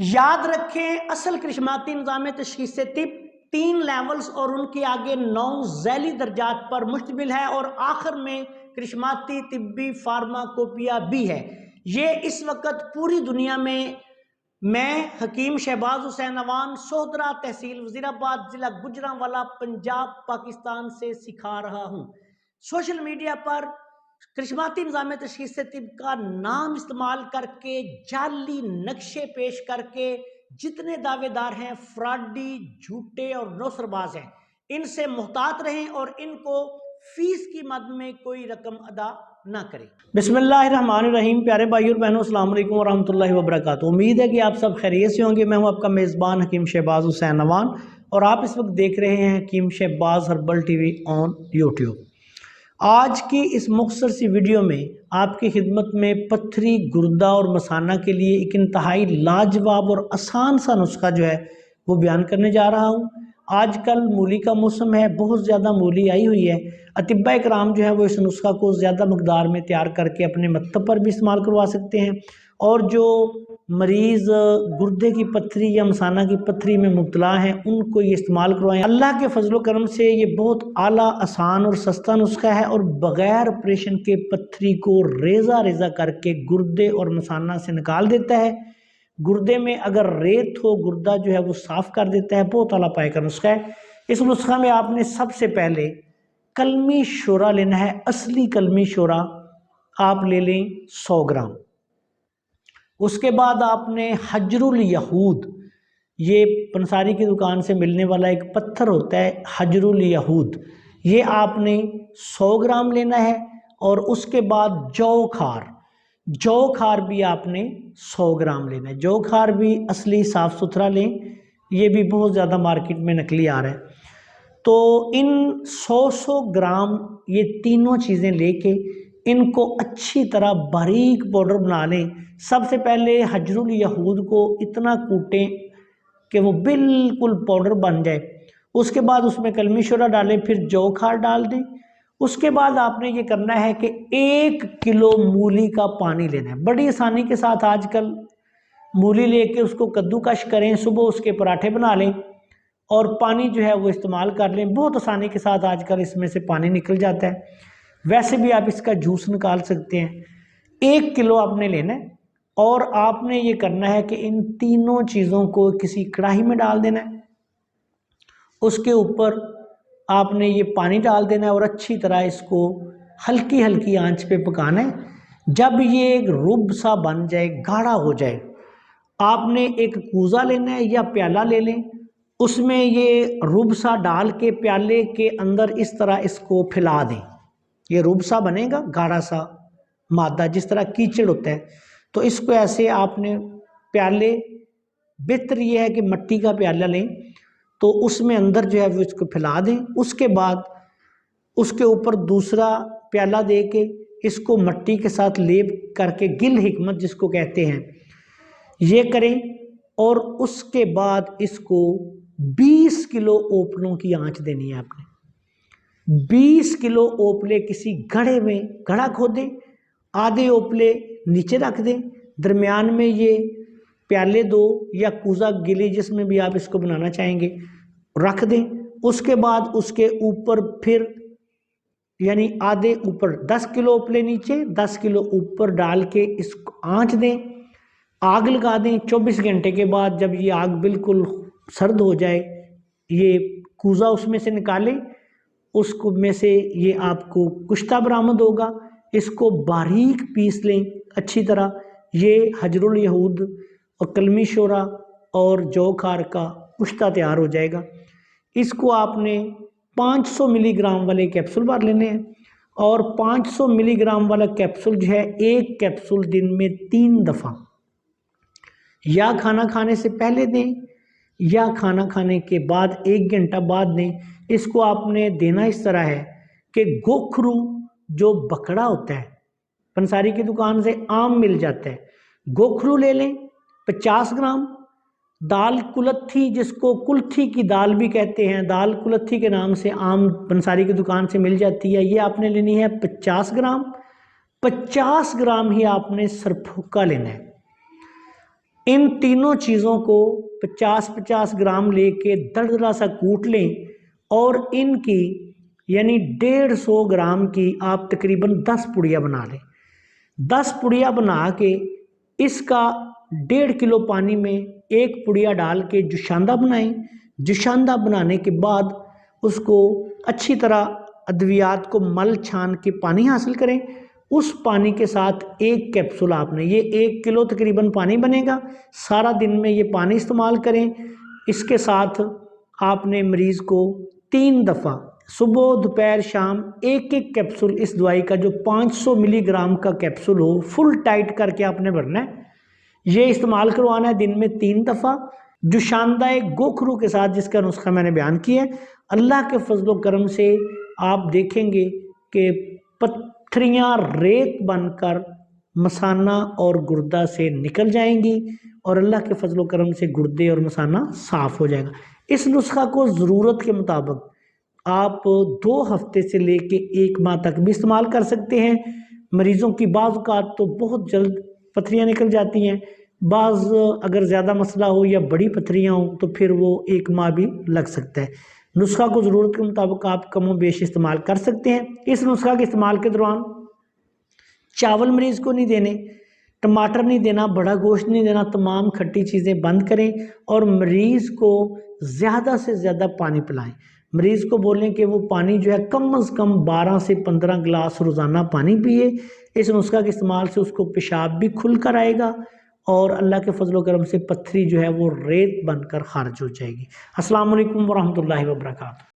याद रखें, असल करिश्माती निज़ाम तशख़ीस तिब 3 लेवल्स और उनके आगे 9 ज़ैली दर्जात पर मुश्तमिल है और आखिर में करिश्माती तिब्बी फार्माकोपिया भी है। ये इस वक्त पूरी दुनिया में मैं हकीम शहबाज हुसैन अवान सोहदरा तहसील वज़ीराबाद ज़िला गुजरांवाला पंजाब पाकिस्तान से सिखा रहा हूँ। सोशल मीडिया पर करिश्माती निज़ाम तशख़ीस तिब का नाम इस्तेमाल करके जाली नक्शे पेश करके जितने दावेदार हैं फ्रॉडी, झूठे और नौसरबाज हैं, इनसे मुहतात रहें और इनको फीस की मद में कोई रकम अदा ना करें। बिस्मिल्लाहिर्रहमानिर्रहीम। प्यारे भाइयों और बहनों, अस्सलाम वालेकुम वरहमतुल्लाहि वबरकातुहू। उम्मीद है कि आप सब खैरियत से होंगे। मैं हूं आपका मेज़बान हकीम शहबाज हुसैन अवान और आप इस वक्त देख रहे हैं Hakeem Shahbaz herbal TV on YouTube. आज की इस मुख्तसर सी वीडियो में आपकी खिदमत में पत्थरी, गुर्दा और मसाना के लिए एक इंतहाई लाजवाब और आसान सा नुस्खा जो है वो बयान करने जा रहा हूँ। आजकल मूली का मौसम है, बहुत ज़्यादा मूली आई हुई है। अतिब्बा इकराम जो है वो इस नुस्खा को ज़्यादा मकदार में तैयार करके अपने मत्तब पर भी इस्तेमाल करवा सकते हैं और जो मरीज़ गुर्दे की पत्थरी या मसाना की पत्थरी में मुब्तला हैं उनको ये इस्तेमाल करवाएं। अल्लाह के फजल करम से ये बहुत आला, आसान और सस्ता नुस्खा है और बग़ैर ऑपरेशन के पत्थरी को रेज़ा रेज़ा करके गुर्दे और मसाना से निकाल देता है। गुर्दे में अगर रेत हो, गुर्दा जो है वो साफ़ कर देता है। बहुत आला पाए का नुस्खा है। इस नुस्खा में आपने सबसे पहले कलमी शोरा लेना है। असली कलमी शोरा आप ले लें 100 ग्राम। उसके बाद आपने हजरुल यहूद, ये पंसारी की दुकान से मिलने वाला एक पत्थर होता है हजरुल यहूद, ये आपने 100 ग्राम लेना है। और उसके बाद जौ खार भी आपने 100 ग्राम लेना है। जौ खार भी असली साफ़ सुथरा लें, ये भी बहुत ज़्यादा मार्केट में नकली आ रहा है। तो इन 100 ग्राम ये तीनों चीज़ें लेके इनको अच्छी तरह बारीक पाउडर बना लें। सबसे पहले हजरुल यहूद को इतना कूटें कि वो बिल्कुल पाउडर बन जाए। उसके बाद उसमें कलमी शोरा डालें, फिर जौ खार डाल दें। उसके बाद आपने ये करना है कि 1 किलो मूली का पानी लेना है। बड़ी आसानी के साथ आजकल मूली लेके उसको कद्दूकश करें, सुबह उसके पराठे बना लें और पानी जो है वो इस्तेमाल कर लें। बहुत आसानी के साथ आजकल इसमें से पानी निकल जाता है। वैसे भी आप इसका जूस निकाल सकते हैं। 1 किलो आपने लेना है और आपने ये करना है कि इन तीनों चीज़ों को किसी कढ़ाई में डाल देना है। उसके ऊपर आपने ये पानी डाल देना है और अच्छी तरह इसको हल्की हल्की आंच पे पकाना है। जब ये एक रुब सा बन जाए, गाढ़ा हो जाए, आपने एक कूज़ा लेना है या प्याला ले लें। उसमें ये रुब सा डाल के प्याले के अंदर इस तरह इसको फैला दें। ये रुब सा बनेगा, गाढ़ा सा मादा, जिस तरह कीचड़ होता है। तो इसको ऐसे आपने प्याले, बेहतर ये है कि मिट्टी का प्याला लें, तो उसमें अंदर जो है वो इसको फैला दें। उसके बाद उसके ऊपर दूसरा प्याला दे के इसको मिट्टी के साथ लेप करके गिल हिकमत जिसको कहते हैं ये करें। और उसके बाद इसको 20 किलो ओपलों की आंच देनी है आपने। 20 किलो ओपले किसी घड़े में घड़ा खोदें, आधे ओपले नीचे रख दें, दरमियान में ये प्याले 2 या कूज़ा गिली जिसमें भी आप इसको बनाना चाहेंगे रख दें। उसके बाद उसके ऊपर फिर यानी आधे ऊपर 10 किलो ओपले नीचे, 10 किलो ऊपर डाल के इसको आंच दें, आग लगा दें। 24 घंटे के बाद जब ये आग बिल्कुल सर्द हो जाए, ये कूज़ा उसमें से निकालें, उसको में से ये आपको कुश्ता बरामद होगा। इसको बारीक पीस लें अच्छी तरह। ये हजरुल यहूद और कलमी शोरा और जौ खार का कुश्ता तैयार हो जाएगा। इसको आपने 500 मिलीग्राम वाले कैप्सूल भर लेने हैं और 500 मिलीग्राम वाला कैप्सूल जो है एक कैप्सूल दिन में 3 दफ़ा, या खाना खाने से पहले दें या खाना खाने के बाद 1 घंटा बाद दें। इसको आपने देना इस तरह है कि गोखरू जो बकड़ा होता है, पंसारी की दुकान से आम मिल जाता है, गोखरू ले लें 50 ग्राम। दाल कुलत्थी, जिसको कुल्थी की दाल भी कहते हैं, दाल कुलत्थी के नाम से आम पंसारी की दुकान से मिल जाती है, ये आपने लेनी है 50 ग्राम। 50 ग्राम ही आपने सरफोका लेना है। ان تینوں چیزوں کو 50-50 گرام لے کے دردرا سا کوٹ لیں اور ان کی یعنی 150 گرام کی آپ تقریباً 10 پڑیاں بنا لیں۔ 10 پڑیاں بنا کے اس کا 1.5 کلو پانی میں 1 پڑیا ڈال کے جوشاندہ بنائیں۔ جوشاندہ بنانے کے بعد اس کو اچھی طرح ادویات کو مل چھان کے پانی حاصل کریں۔ اس پانی کے ساتھ 1 کیپسول آپ نے، یہ 1 کلو تقریباً پانی بنے گا، سارا دن میں یہ پانی استعمال کریں۔ اس کے ساتھ آپ نے مریض کو 3 دفعہ صبح دوپہر شام 1 کیپسول اس دوائی کا، جو 500 ملی گرام کا کیپسول ہو، فل ٹائٹ کر کے آپ نے بھرنا ہے۔ یہ استعمال کروانا ہے دن میں 3 دفعہ جوشاندہ گوکھرو کے ساتھ، جس کا نسخہ میں نے بیان کیا ہے۔ اللہ کے فضل و کرم سے آپ دیکھیں گے کہ پتھریاں ریت بن کر مثانہ اور گردہ سے نکل جائیں گی اور اللہ کے فضل و کرم سے گردے اور مثانہ صاف ہو جائے گا۔ اس نسخہ کو ضرورت کے مطابق آپ 2 ہفتے سے لے کے 1 ماہ تک بھی استعمال کر سکتے ہیں۔ مریضوں کی بعض اوقات تو بہت جلد پتھریاں نکل جاتی ہیں، بعض اگر زیادہ مسئلہ ہو یا بڑی پتھریاں ہوں تو پھر وہ 1 ماہ بھی لگ سکتا ہے۔ نسخہ کو ضرورت کے مطابق آپ کم و بیش استعمال کر سکتے ہیں۔ اس نسخہ کے استعمال کے دوران چاول مریض کو نہیں دینے، ٹماٹر نہیں دینا، بڑا گوشت نہیں دینا، تمام کھٹی چیزیں بند کریں اور مریض کو زیادہ سے زیادہ پانی پلائیں۔ مریض کو بولیں کہ وہ پانی جو ہے کم از کم 12 سے 15 گلاس روزانہ پانی پیے۔ اس نسخہ کے استعمال سے اس کو پیشاب بھی کھل کر آئے گا اور اللہ کے فضل و کرم سے پتھری جو ہے وہ ریت بن کر خارج ہو جائے گی۔ السلام علیکم ورحمۃ اللہ وبرکاتہ۔